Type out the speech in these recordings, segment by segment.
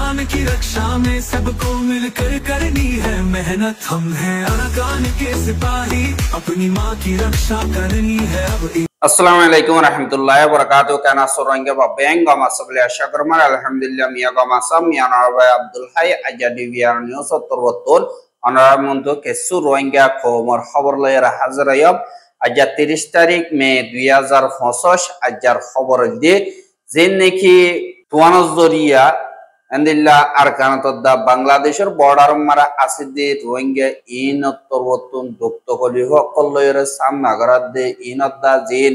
अरकान की रक्षा में सबको मिलकर करनी है मेहनत। हम हैं अरकान के सिपाही, अपनी माँ की रक्षा करनी है अब। আসসালামু আলাইকুম রাহমাতুল্লাহি ওয়া বারাকাতুহু কানা সরঙ্গে বা বেঙ্গ মাসাবলে আশা করমার আলহামদুলিল্লাহ মিয়া গমাসাম মিয়া নরবা আব্দুল হাই আজাদি বিয়ার নিউজ তরবতন অনারামন্ত কেসু রোহিঙ্গা খবর খবর লয়ের হাজারায়ব আজ 30 তারিখ মে 2025 আজার খবর দিয়ে যে নাকি তুয়ানজরিয়া এন্দিল্লা আরকানতদা বাংলাদেশের বর্ডার মারা আসিদে রোহিঙ্গা ইন তরবতন দক্তকলি হকলয়ের সামনাগরাদে ইনদা জিন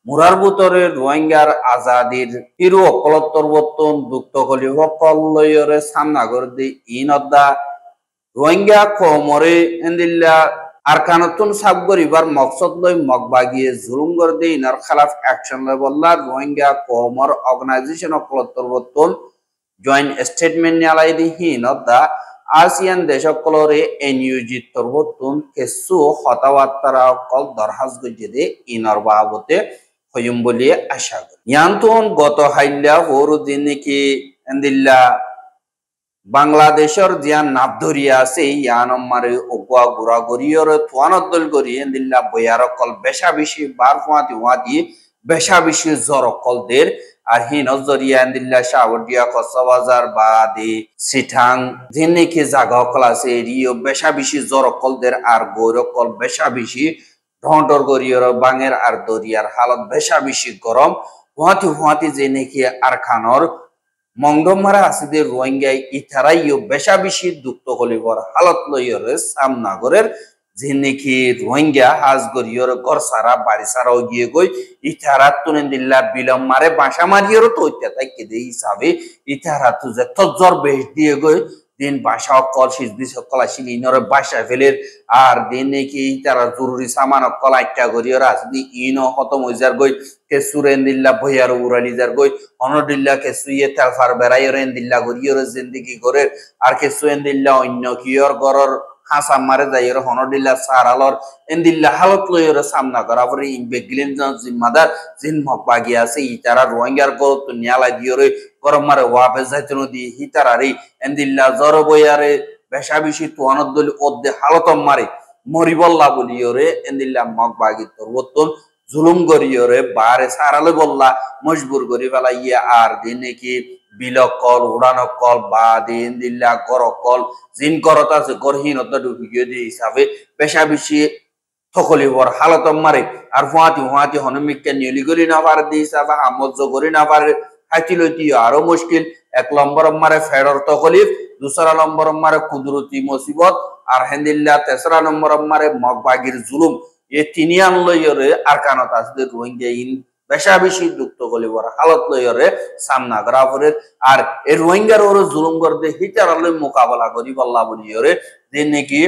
মুরার বুতরে রোহিঙ্গার আজাদির হিরো অকলতরবতন দক্তকলি হকলয়ের সামনাগরদে ইনদা রোহিঙ্গা কমরে এন্দিল্লা আরকানতুন সাবগরিবার মকসদ লই মগবাগিয়ে জুলুম গরদে ইনার খেলাফ অ্যাকশন লেবল্লা রোহিঙ্গা কমর অর্গানাইজেশন অকলতরবতন জয়েন্ট স্টেটমেন্ট নিয়ালাইদি হিনদা আসিয়ান দেশকলরে এনইউজি তরবতুন কেসু হতাবার্তারা কল দরহাজ গজিদে ইনর বাবতে হইম বলি আশা করি ইয়ান্তন গত হাইল্লা হরু দিন কি এন্দিল্লা বাংলাদেশের জিয়ান নাবধরিয়া আছে ইয়ানমারে ওকুয়া গুড়া গরিয়র তুয়ানদল গরি এন্দিল্লা বয়ার কল বেশা বেশি বার ফুয়াতি ওয়াদি বেশা বেশি জর কলদের আর হিন জরিয়া এন্দিল্লা শাহবর্দিয়া কক্সবাজার বাদি সিটাং যিনি কি জায়গা কল আছে রিও বেশা বেশি জর কলদের আর গৌর কল বেশা বেশি ঢন্টর গরিয়র বাঙের আর দরিয়ার হালত বেশা বেশি গরম হুয়াতি হুয়াতি যে নাকি আর খানর মংডমারা আসিদে রোহিঙ্গাই ইথারাইও বেশা বেশি দুঃখ কলিবর হালত লইয়র সামনাগরের যে নাকি রোহিঙ্গা হাজ গরিয়র ঘর সারা বাড়ি সারাও গিয়ে গই ইথারাত তুনেন দিল্লা বিলম মারে বাসা মারিয়র তো ইত্যাদি কেদে হিসাবে ইথারাত যে তজ্জর বেশ দিয়ে গই দিন বাসা কল সিজবি সকল আসিল ইনর বাসা ফেলের আর দিন নাকি তারা জরুরি সামান কল আইটা গরিয়র আসদি ইন খতম হইজার গই কেসুরেন দিল্লা ভয়ার উড়ালিজার গই অনদিল্লা কেসুয়ে তেলফার বেড়াইরেন দিল্লা গরিয়র জিন্দিগি গরের আর কেসুয়েন দিল্লা অন্য কিয়র গরর হাসা মারে যাইর হনদিল্লা সারালর এন্দিল্লা হালত লইর সামনা করা পরে ইনবেগলিন জিম্মাদার জিন মকবাগি আছে ইতারা রোহিঙ্গার গর তো নিয়ালা দিয়রে গরম মারে ওয়াবে যাইতন দি হিতারারি এন্দিল্লা জর বয়ারে বেশা বেশি তুয়ানদল ওদে হালতম মারে মরিবল্লা বলিয়রে এন্দিল্লা মকবাগি তরবতন জুলুম গরিয়রে বারে সারালে বললা মজবুর করি ফেলাইয়া আর দিনে কি বিলক কল উড়ানো কল বা দিন দিল্লা গর কল জিন করত আছে গরহীনতা ঢুকিয়ে দিয়ে হিসাবে পেশা বেশি থকলিবর হালতম মারে আর হুয়াতি হনমিককে নিয়লি করি না পারে দিয়ে হিসাবে আমজ করি না পারে হাইতি লইতি আরো মুশকিল এক নম্বর মারে ফেরর তকলিফ দুসরা নম্বর মারে কুদরতি মুসিবত আর হেন্দিল্লা তেসরা নম্বর মারে মগবাগির জুলুম এ তিনিয়ান লইয়রে আরকানত আসলে রোহিঙ্গা ইন বেশা বেশি দুঃখ কলিবর হালত লইয়রে সামনা করা পরে আর এই রোহিঙ্গার ওর জুলুম করতে হিটারালে মোকাবেলা করি বল্লা বলিয়রে যে নাকি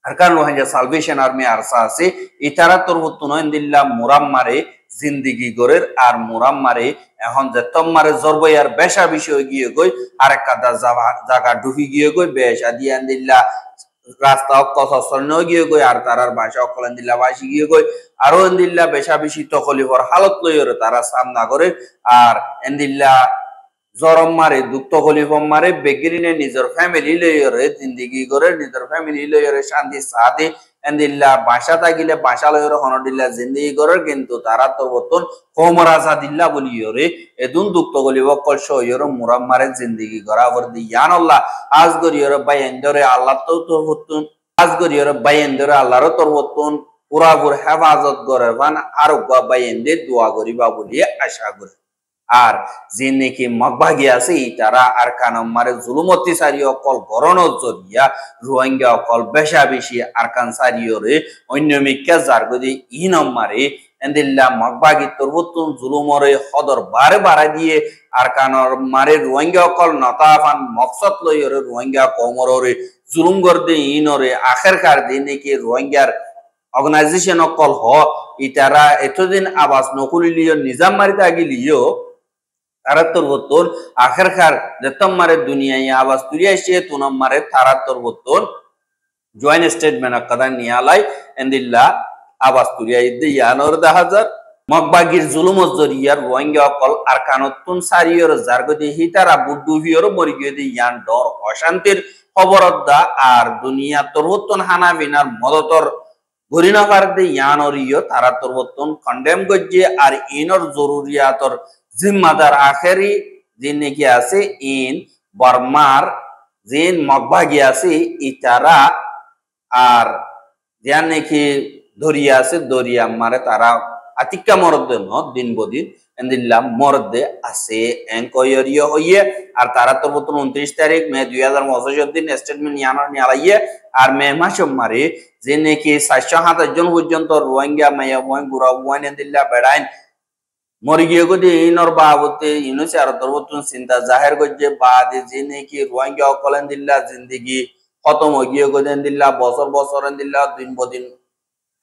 Arakan Rohingya Salvation Army ARSA আছে ইতারা তরবতুন দিল্লা মুরাম্মারে জিন্দিগি গরের আর মুরাম্মারে এখন যে তম্মারে জরবই আর বেশা বেশি হয়ে গিয়ে গই আরেক কাদা জায়গা ঢুকি গিয়ে গই বেশা দিয়ে দিল্লা রাস্তা কসন্ন গিয়ে গই আর তারার ভাষা অকলেন দিল্লা বাসি গিয়ে গই আরো এন্দিল্লা বেশা বেশি তকলিফর হালত লইরে তারা সামনা করে আর এন্দিল্লা জরম মারে দুঃখ কলিফম মারে বেগিরিনে নিজের ফ্যামিলি লইরে জিন্দিগি করে নিজের ফ্যামিলি লইরে শান্তি সাথে এন্দিল্লা বাসা থাকিলে বাসা লইরে হনদিল্লা জিন্দিগি করে কিন্তু তারা তো বতন কোমরাজা দিল্লা বলিয়রে এদুন দুঃখ কলিব কল সইরে মুরাম মারে জিন্দিগি করা বর্দি ইয়ানাল্লাহ আজ গরিয়রে বাইন্দরে আল্লাহ তো বতন আজ গরিয়রে বাইন্দরে আল্লাহর তোর বতন পুরাপুর হেফাজত করে বান আর বাইন্দে দোয়া করিবা বলি আশা করি আর যে নাকি মগবাগি আছে তারা আর কানম মারে জুলুমতি সারি অকল গরণ জরিয়া রোহিঙ্গা অকল বেশা বেশি আর কান সারিয়রে অন্য মিক্কা জারগদি ইনম মারে এন্দিল্লা মগবাগি তরবতুন জুলুমরে হদর বারে বাড়া দিয়ে আর কানর মারে রোহিঙ্গা অকল নতাফান মকসদ লইরে রোহিঙ্গা কমররে জুলুম গরদে ইনরে আখেরকার দিন নাকি রোহিঙ্গার অর্গানাইজেশন অকল হ ইতারা এতদিন আবাস নকুলিলিও নিজাম মারিতে আগিলিও তারা তরবতন আখেরকার যেতম মারে দুনিয়ায় আবাস তুলিয়া এসে তুনম মারে তারা তরবতন জয়েন্ট স্টেটমেন্ট কাদা নিয়ালাই এন্দিল্লা আবাস তুলিয়া ইদ্দি ইয়ানোর 10,000 মগবাগির জুলুমত জরিয়ার রোহিঙ্গা অকল আর কানতুন সারিয়র জারগদি হিতারা বুড্ডু হিয়র মরিগিয়দি ইয়ান ডর অশান্তির খবরদ্দা আর দুনিয়া তরবতন হানা বিনার মদতর গরিনাভার দে ইয়ানরিয় তারা তরবতন কন্ডেম গজ্জে আর ইনর জরুরিয়াতর জিম্মাদার আখেরি যে নাকি আছে ইন বর্মার জিন মগবাগি আছে ইতারা আর যান নাকি ধরিয়া আছে দরিয়া মারে তারা আতিকা মরদে ন দিন বদিন এন্দিল্লা মরদে আছে এনকোয়ারিও হইয়ে আর তারা তো বর্তমান 29 তারিখ মে 2025 দিন স্টেটমেন্ট ইয়ানোর নিয়ালাইয়ে আর মে মাসে মারে যে নাকি 727 জন পর্যন্ত রোহিঙ্গা মায়া ওয়ান গুরা ওয়ান এন্দিল্লা বেড়াইন মরি গিয়ে গদি ইনর বাবতে ইনুসে আর তরবতুন চিন্তা জাহের গজে বাদে যে নাকি রোহিঙ্গা অকলেন দিল্লা জিন্দেগি খতম হয়ে গিয়ে গদেন দিল্লা বছর বছর দিল্লা দিন বদিন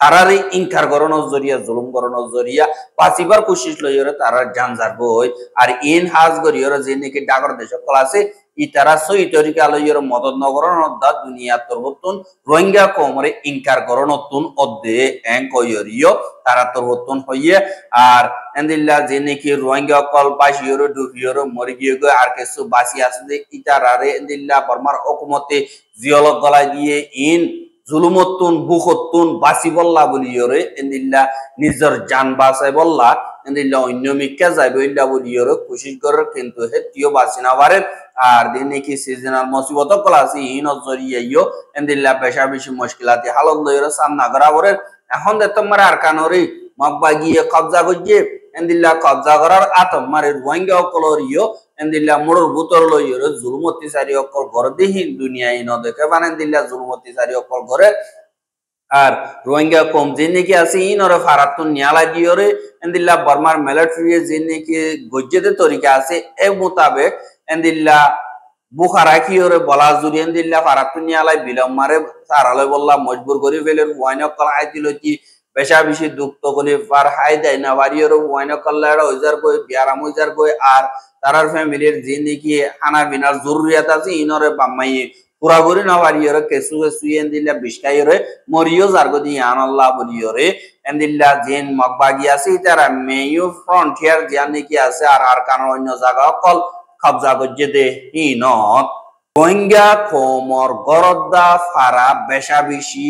তারারে ইনকার করানোর জরিয়া জুলুম করানোর জরিয়া বাঁচিবার কোশিশ লইরে তারা জান যাবো হই আর ইন হাজ গরিয়র যে নাকি ডাকর দেশ কল আছে ই তারা সই তরিকা লইরে মদত নগরণর দা দুনিয়া তরবতুন রোহিঙ্গা কোমরে ইনকার করানোতুন অদ্দে এং কইরিও তারা তরবতুন হইয়ে আর এন্দিল্লা যে নাকি রোহিঙ্গা কল বাসিয়র ডুবিয়র মরি গিয়ে গো আর কিছু বাসি আছে যে ইতারারে এন্দিল্লা বর্মার হুকুমতে জিয়লক গলায় দিয়ে ইন জুলুমতুন বুখতুন বাসি বল্লা বলিয়রে এন্দিল্লা নিজের জান বাঁচাই বল্লা এন্দিল্লা অন্য মিক্কা যাইবে ইল্লা বলিয়রে কোশিশ করে কিন্তু হেতিও বাসি না পারে আর দিন নাকি সিজনাল মুসিবত কলাসি ইন জরিয়াইও এন্দিল্লা পেশা বেশি মুশকিলাতি হালত লইরে সামনা করা পরে এখন দে তোমার আর কানরে মগবা গিয়ে কবজা গজ্জে এন্দিল্লা কবজা করার আতম মারে রোহিঙ্গা কলরিও এন্দিল্লা মোড়র ভুতর লইরে জুলুমতি সারি অকল ঘর দেহিন দুনিয়া ইন দেখে বানেন দিল্লা জুলুমতি সারি অকল ঘরে আর রোহিঙ্গা কম যে নাকি আছে ইনরে ফারাতুন নিয়ালা দিয়রে এন্দিল্লা বর্মার মিলিটারি যে নাকি গজ্জেতে তরিকা আছে এ মোতাবেক এন্দিল্লা বুখারা কিয়রে বলা জুরি এন্দিল্লা ফারাতুন নিয়ালাই বিলম মারে সারালে বললা মজবুর করে ফেলের ওয়াইন কল আইতিল কি বেশা বেশি দুঃখ করে পার হাই দেয় না বাড়ির ওয়াইন কল্লাড়া ওইজার কই বিয়ারাম ওইজার কই আর তারার ফ্যামিলির যে নাকি খানা বিনার জরুরিয়াত আছে ইনরে বাম্মাইয়ে পুরাপুরি না বাড়িয়রে কেসু কেসু এন্দিল্লা বিস্কাইরে মরিও জারগদি আনাল্লাহ বলিয়রে এন্দিল্লা জেন মগবাগি আছে তারা মেয়ু ফ্রন্টিয়ার জিয়ান নাকি আছে আর আর কারণ অন্য জায়গা কল কবজা গজ্জে দে ইনত রোহিঙ্গা কোমর গরদ্দা ফারা বেশা বেশি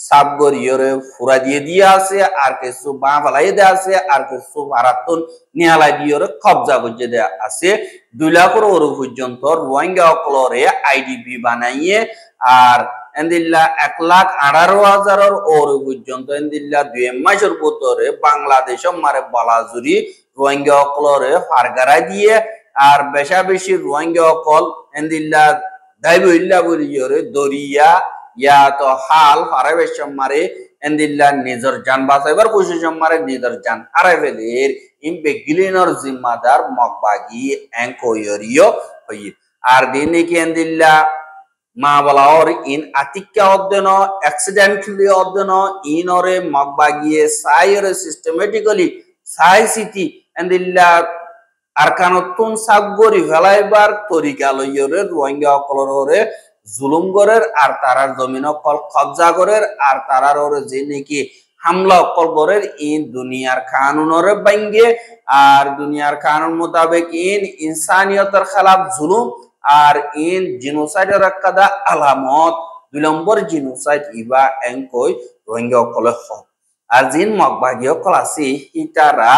সাবগরিয়রে ফুরা দিয়ে দিয়া আছে আর কিছু বা ফেলাই দেয়া আছে আর কিছু ভারাতুন নিয়ালাই দিয়রে কবজা গজ্জে দেয়া আছে 2 লাখের ওর পর্যন্ত রোহিঙ্গা অকলরে আইডিপি বানাইয়ে আর এন্দিল্লা 1,18,000 ওর পর্যন্ত এন্দিল্লা 2 মাসের ভিতরে বাংলাদেশ মারে বালাজুরি রোহিঙ্গা অকলরে ফারগারা দিয়ে আর বেশা বেশি রোহিঙ্গা অকল এন্দিল্লা দাইব ইল্লা বলিয়রে দরিয়া ইয়া তো হাল ফারাবেশ মারে এন্দিল্লা নিজের জান বাঁচাইবার কোশিশ মারে নিজের জান হারাই ফেলের ইম্পেগিলিনর জিম্মাদার মগবাগি এনকোয়ারিও হই আর দিনে কি এন্দিল্লা মা বলাওর ইন আতিক্কা অধ্যয়ন অ্যাক্সিডেন্টালি অধ্যয়ন ইনরে মগবাগিয়ে সাইরে সিস্টেমেটিক্যালি সাই সিটি এন্দিল্লা আর কানতুন সাবগরি ফেলাইবার তরিকা লইরে রোহিঙ্গা অকলরে জুলুম করের আর তারার জমিন অকল কবজা করের আর তারার ওরে যে নাকি হামলা অকল করের ইন দুনিয়ার কানুনরে ভাঙ্গে আর দুনিয়ার কানুন মোতাবেক ইন ইনসানিয়তের খেলাফ জুলুম আর ইন জিনোসাইডের কাদা আলামত 2 নম্বর জিনোসাইড ইবা এনকই রোহিঙ্গা অকলে হ আর জিন মগবাগি অকল আছে ইতারা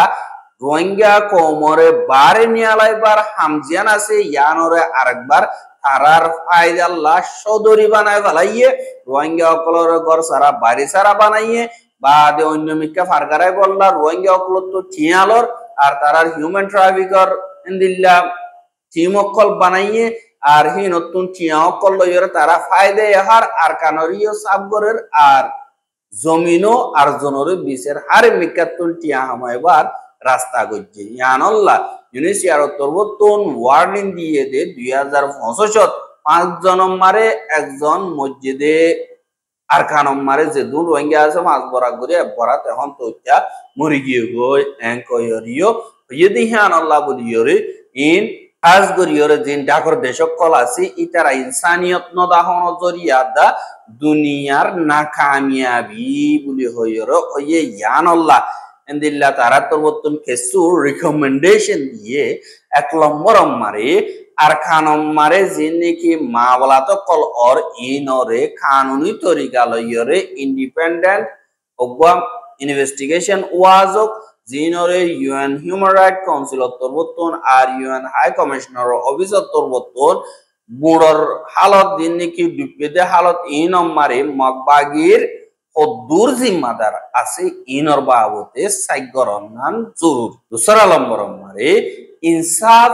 রোহিঙ্গা কোমরে বারে নিয়ালাইবার হামজিয়ান আছে ইয়ানরে আরেকবার তারার ফায়দাল্লাহ সদরি বানায় ফেলাইয়ে রোহিঙ্গা অকলর ঘর সারা বাড়ি সারা বানাইয়ে বা অন্য মিক্কা ফারগারাই বললা রোহিঙ্গা অকল তো ঠিয়ালর আর তারার হিউম্যান ট্রাফিকার ইন্দিল্লা টিম অকল বানাইয়ে আর হি নতুন টিয়া অকল লইরে তারা ফায়দা হার আর কানরিও সাবগরের আর জমিনও আর জনরে বিশের হারে মিক্কাতুল টিয়া হামাইবার রাস্তা গজ্জে ইয়ানাল্লাহ ইউনিসিয়ার তরবতন ওয়ার্নিং দিয়ে দে 2025 5 জন মারে একজন মসজিদে আর কানম মারে যে দূর রোহিঙ্গা আছে মাছ বরা করে বরাত এখন তো ইয়া মরি গিয়ে গই এনকোয়ারিও যদি ইয়ানাল্লাহ বলিয়রে ইন আজ গরিয়রে জিন ডাকর দেশক কল আছে ইতারা ইনসানিয়ত নদাহন জরিয়া দা দুনিয়ার নাকামিয়াবি বলি হইরে ওয়ে ইয়ানাল্লাহ এন্দিল্লা তারা তরবতুন কেসু রিকমেন্ডেশন দিয়ে 1 নম্বর মারে আর খানম মারে জিনিকি মাওলা তো কল অর ইনরে কানুনি তরিকা লইরে ইন্ডিপেন্ডেন্ট অগবা ইনভেস্টিগেশন ওয়াজক জিনরে ইউএন হিউম্যান রাইট কাউন্সিল তরবতুন আর ইউএন হাই কমিশনার অফিস তরবতুন বুড়র হালত জিনিকি বিপদে হালত ইনম মারে মগবাগির দূর জিম্মাদার আছে ইনর বাবতে সাইগরনান জরুর 2 নম্বর মারে ইনসাফ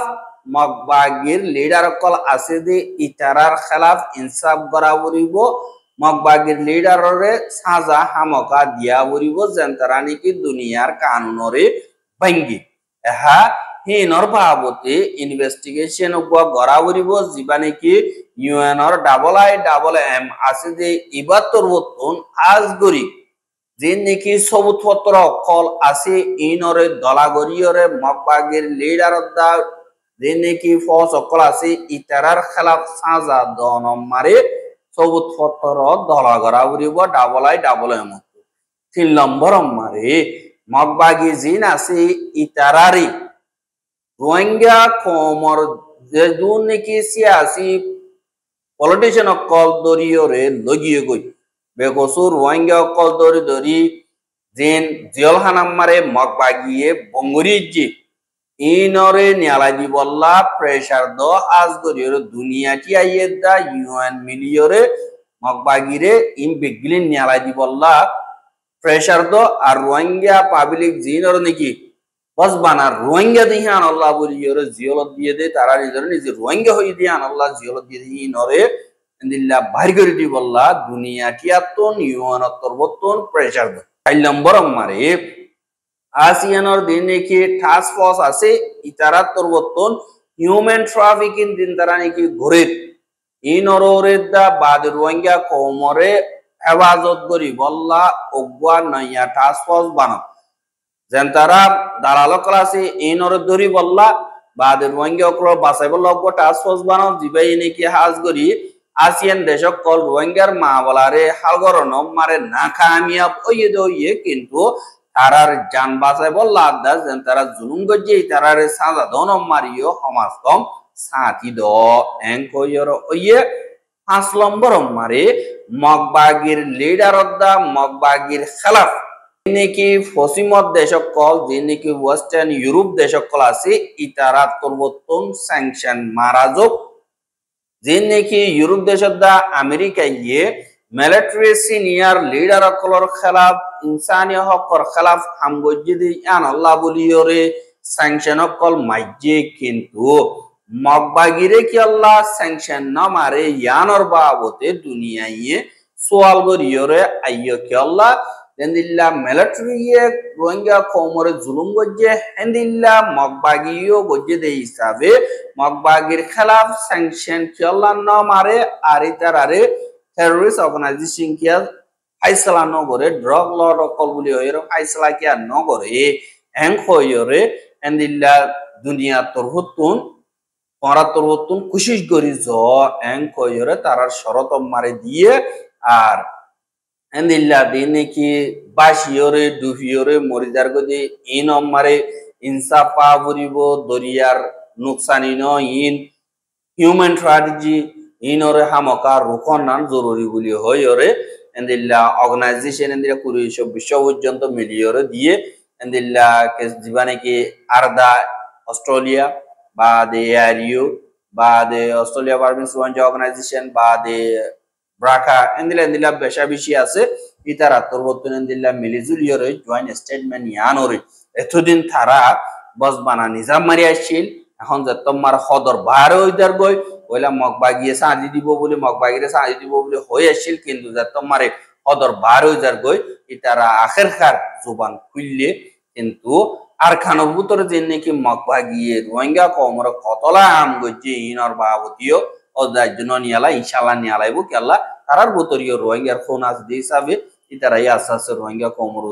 মগবাগির লিডার কল আছে যে ইতারার খেলাফ ইনসাফ করা বলিব মগবাগির লিডাররে সাজা হামকা দিয়া বলিব যেন তারা নাকি দুনিয়ার কানুনরে ভাঙ্গি এহা হিনর বাবতে ইনভেস্টিগেশন করা বলিব যিবা নাকি ইউএনর IIMM আছে যে ইবার তরবতুন আজগরি যে নাকি সবুতপত্র কল আছে ইনরে দলাগরিয়রে মগবাগির লিডার দা যে নাকি ফস অকল আছে ইতারার খেলাফ সাজা দনম মারে সবুতপত্র দলাগরা বলিব IIMM 3 নম্বর মারে মগবাগি জিন আছে ইতারারি রোহিঙ্গা কমর যে দুন নাকি সিয়াসি পলিটিশিয়ান অকল দরিয়রে লগিয়ে গই বেগসুর রোহিঙ্গা অকল দরি যেন জিয়লহানাম মারে মগবাগিয়ে বঙ্গরিজি ইনরে নিয়ালা দিবল্লা প্রেসার দ আজ গরিয়রে দুনিয়াটি আইয়ে দা ইউএন মিলিয়রে মগবাগিরে ইন বেগলিন নিয়ালা দিবল্লা প্রেসার দ আর রোহিঙ্গা পাবলিক জিনর নাকি বস বানা রোহিঙ্গা দিহান আল্লাহ বলিয়রে জিয়লত দিয়ে দে তারা নিজে রোহিঙ্গা হই দিয়ান আল্লাহ জিয়লত দিয়ে দি নরে ইনদিল্লা বাহির করে দি বল্লা দুনিয়া টিয়াতন ইউএন তরবতন প্রেসার দ 4 নম্বর মারে আসিয়ানর দিন নাকি টাস্ক ফোর্স আছে ইতারা তরবতন হিউম্যান ট্রাফিকিং দিন তারা নাকি ঘুরে ইনরে দা বাদ রোহিঙ্গা কমরে হেফাজত করি বল্লা অগবা নয়া টাস্ক ফোর্স বানা যেন তারা দালাল ক্লাসে ইনর ধরি বল্লা বাদ রোহিঙ্গা অকল বাসাই বল্লা অগবা টাস্ক ফোর্স বানাও জিবাই নাকি হাজ করি আসিয়ান দেশক কল রোহিঙ্গার মা বলারে হালগরন মারে না কামিয়াব ওইয়ে কিন্তু তারার জান বাসাই বল্লা আদা যেন তারা জুলুম গজে তারারে সাজা দন মারিও সমাজ কম সাথী দ এঙ্কয়র ওইয়ে 5 নম্বর মারে মগবাগির লিডার দা মগবাগির খেলাফ নাকি পশ্চিমত দেশক কল যে নাকি ওয়েস্টার্ন ইউরোপ দেশক কল আছে ইতারা তরবতন স্যাংশন মারাজক যে নাকি ইউরোপ দেশত দা আমেরিকা গিয়ে মিলিটারি সিনিয়র লিডার কলর খেলাফ ইনসানি হকর খেলাফ হামগজ্জি আন আল্লাহ বলিয়রে স্যাংশন কল মাইজে কিন্তু মগবাগিরে কি আল্লাহ স্যাংশন না মারে ইয়ানর বাবতে দুনিয়ায় সোয়াল গরিয়রে আইয় কি আল্লাহ হেন্দিল্লা মিলিটারিয়ে রোহিঙ্গা কমরে জুলুম গজ্জে হেন্দিল্লা মগবাগিও গজ্জে দে হিসাবে মগবাগির খেলাফ স্যাংশন কি আল্লাহ না মারে আর ইতারারে টেররিস্ট অর্গানাইজেশন কি ফাইসলা নগরে ড্রাগ লর্ড কল বলি হইর ফাইসলা কি আর নগরে এং হইরে হেন্দিল্লা দুনিয়া তরহুতুন পরাতরতুন কোশিশ করি জ এং কইরে তারার শরতম মারে দিয়ে আর এন্দিল্লা দিন কি বাসিয়রে ডুফিয়রে মরিদার গদি ইনম মারে ইনসাফ পাবরিব দরিয়ার নুকসানি ন ইন হিউম্যান ট্র্যাজেডি ইনরে হামকা রুখন নান জরুরি বলি হইরে এন্দিল্লা অর্গানাইজেশন এন্দিল্লা 2020 পর্যন্ত মিলিয়রে দিয়ে এন্দিল্লা কেস জীবনে কি আরদা অস্ট্রেলিয়া বা দে ARU বা দে অস্ট্রেলিয়া পারমিশন অর্গানাইজেশন বা দে ব্রাকা এন্দিলা বেশা বেশি আছে ইতারা তরবতন এন্দিলা মিলিজুলিয়রে জয়েন্ট স্টেটমেন্ট ইয়ানরে এতদিন তারা বস বানা নিজাম মারি আসছিল এখন যে তোমার সদর বাহারে হইদার গই ওইলা মগবাগিয়ে সাজি দিব বলে মগবাগিরে সাজি দিব বলে হয়ে আসছিল কিন্তু যে তোমারে সদর বাহারে হইদার গই ইতারা আখেরকার জুবান খুললে কিন্তু আর খানোর ভিতরে যে নাকি মগবাগিয়ে রোহিঙ্গা কমর কতলা আম গজ্জে ইনর বাবতীয় ও যার জন্য নিয়ালা ইনশাল্লাহ নিয়ালাইব কি আল্লাহ তারার ভিতরীয় রোহিঙ্গার ফোন আস দিয়ে হিসাবে ইতারাই আস্তে আস্তে রোহিঙ্গা কমর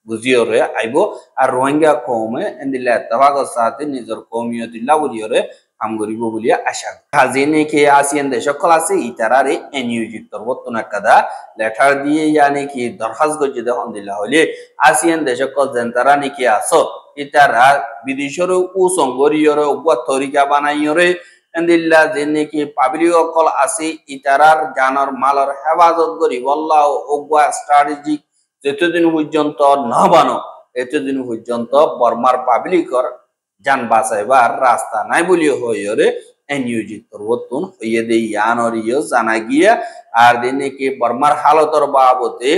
বুঝিয়রে আইব আর রোহিঙ্গা কমে এন্দিল্লা ইত্তেফাকর সাথে নিজের কওমিয়তিল্লাহ বলিয়রে কাম করিব বলিয়া আশা হাজি নাকি আসিয়ান দেশ সকল আছে ইতারারে নিয়োজিত তরবতন একদা লেটার দিয়ে নাকি দরখাস্ত করছে দেখুন দিলা হলে আসিয়ান দেশ সকল যেন তারা নাকি আসো ইতারা বিদেশের ও সংগরিয়র উবা তরিকা বানাইয়রে এন্দিল্লা যে নাকি পাবলিক অকল আছে ইতারার জানর মালর হেফাজত করি বল্লা উবা স্ট্র্যাটেজিক যতদিন পর্যন্ত না বানো এতদিন পর্যন্ত বর্মার পাবলিকর যান বাঁচাইবার রাস্তা নাই বলিও হইরে নিয়োজিত তরবতুন হইয়ে দে ইয়ানরিও জানা গিয়া আর দিনে কি বর্মার হালতর বাবতে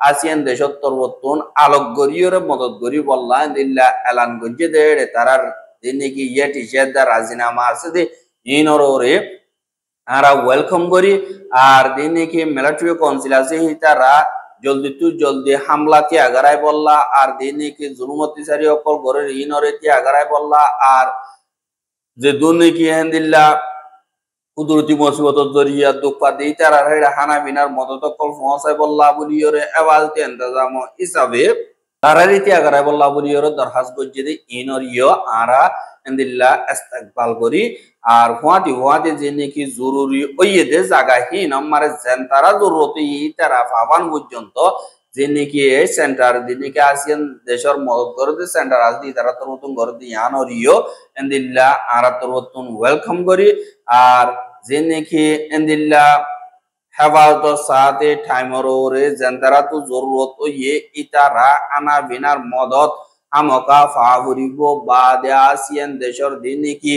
আসিয়ান দেশত তরবতুন আলোক গরিয়রে মদত গরি বললা দিল্লা এলান গজ্জে দে তারার দিনে কি ইয়ে টিশারদার রাজিনামা আছে দে ইনরে আরা ওয়েলকাম করি আর দিনে কি মিলিটারি কাউন্সিল আছে তারা জলদি তু জলদি হামলা তি আগারাই বললা আর দিনে কি জুলুমতি সারি অকল ঘরের ইনরে তি আগারাই বললা আর যে দুনে কি হেন্দিল্লা কুদরতি মুসিবত জরিয়া দুঃখা দেই তারা হানা বিনার মদত অকল পৌঁছাই বললা বলিয়রে এবালতে ইন্তজাম হিসাবে তারার ইতি আগারাই বললা বলিয়রে দরখাস্ত করছে যে ইনরিও আরা হেন্দিল্লা ইস্তেকবাল করি আর হুয়াতে যে নাকি জরুরি ওইয়ে দে জায়গা হিন আমারে যেন তারা জরুরতি তারা পাবান পর্যন্ত যে নাকি এই সেন্টার দিনে কি আসিয়ান দেশের মদত করে দে সেন্টার আসদি তারা তোর মতন করে দি আনরিও এন্দিল্লা আরা তোর মতন ওয়েলকাম করি আর যে নাকি এন্দিল্লা হেফাজত সাথে টাইমর ওরে যেন তারা তো জরুরত ওইয়ে ইতারা আনা বিনার মদত আমকা ফাভরিব বাদে আসিয়ান দেশের দিনে কি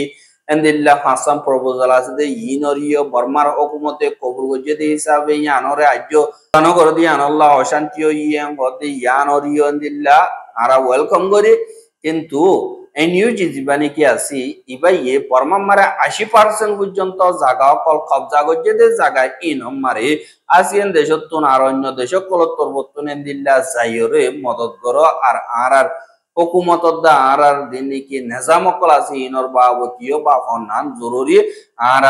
এন্দিল্লা ফাসাম প্রপোজাল আছে দে ইনরিও বর্মার হুকুমতে কবুল গজে হিসাবে ইয়ানরে আজ্য জনগর দি আনল্লাহ অশান্তিও ইয়ান হতে ইয়ানরিও এন্দিল্লা আরা ওয়েলকাম করি কিন্তু এই নিউজ জীবানি কি আছে ইবাই এ বর্মা মারে 80% পর্যন্ত জায়গা অকল কবজা গজে দে জায়গা ইন মারে আসিয়ান দেশতুন আর অন্য দেশ কলতর বর্তন এন্দিল্লা যাইরে মদত করো আর আর হুকুমত আর দিনে কি নিজাম অকল আছে ইনর বাবতীয় বা ফনান জরুরি আর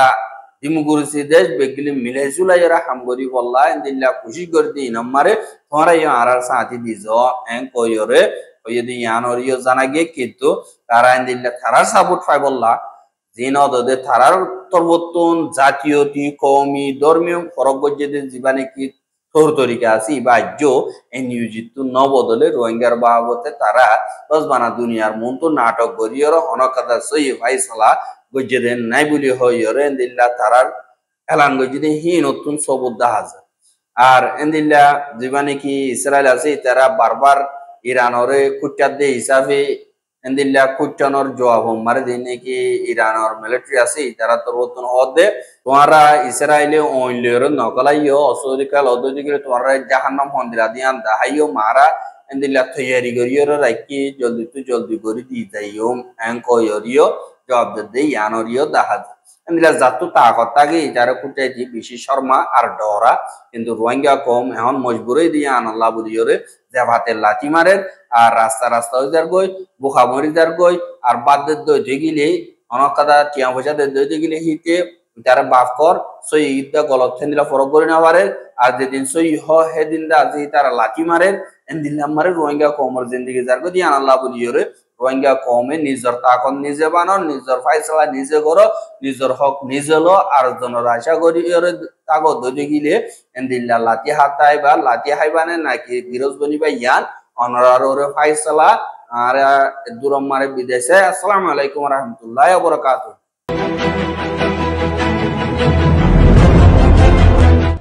ডিমোক্রেসি দেশ বেগলি মিলে জুলাইরা হামগরি বললা এন্দিল্লা খুশি করে দি নম্বরে তোমরা আর সাথী দিজ এন কইরে ওই দি ইয়ানরিও জানা গিয়ে কিন্তু তারা এন্দিল্লা তারা সাপোর্ট পাই বললা জিন দে তারার তরবতন জাতীয়তি কওমি ধর্মীয় ফরক গজে জীবানে কি তোর তরিকা আছে বাহ্য এই নিয়োজিত নবদলে রোহিঙ্গার বাবতে তারা দশ বানা দুনিয়ার মন তো নাটক করিয়র হনকাদা সই ফাইসলা গজে দেন নাই বলি হইয়রে এন্দিল্লা তারার এলান গজে দে হি নতুন সবুত হাজার আর এন্দিল্লা জীবানে কি ইসরায়েল আছে তারা বারবার ইরানরে কুট্টার দে হিসাবে এন্দিল্লা কুট্টানোর জবাব মারে দিনে কি ইরানর মিলিটারি আছে তারা তো রতন হদে তোমরা ইসরায়েলে ওইলের নকলাইও অসরিকাল অদদিকে তোমরা জাহান্নাম হন্দিরা দিয়ান দাহাইও মারা এন্দিল্লা তৈয়ারি করিও রাখি জলদি করে দি যাইও এঙ্কয়রিও জবাব দে ইয়ানরিও দাহাজ এন্দিল্লা জাতু তাগি যারা কুটাইছি বিশি শর্মা আর ডরা কিন্তু রোহিঙ্গা কম এখন মজবুরই দিয়ে আনাল্লাহ বুঝিওরে যে ভাতে লাঠি মারেন আর রাস্তা যার গই বুখা মরি যার গই আর বাদের দইতে গিলে অনকাদা টিয়া পয়সা দইতে গিলে হিতে তারা বাপ কর সই ঈদটা গলত দিলা ফরক করে না পারে আর যেদিন সই হেদিন দা আজি তারা লাঠি মারেন এদিন আমারে রোহিঙ্গা কমর জিন্দিগি যার গই দিয়ে আনাল্লাহ বুঝিওরে রোহিঙ্গা কমে নিজের তাকন নিজে বানাও নিজের ফাইসলা নিজে করো নিজের হক নিজে লো আর জনের আশা করি তাগো দইতে গিলে এদিল্লা লাঠি হাতাই বা লাঠি হাইবানে নাকি বিরোজ বনিবা ইয়ান অনরার ওরে ফাইসলা আর দুরম মারে বিদেশে। আসসালামু আলাইকুম ওয়া রাহমাতুল্লাহি ওয়া বারাকাতুহু।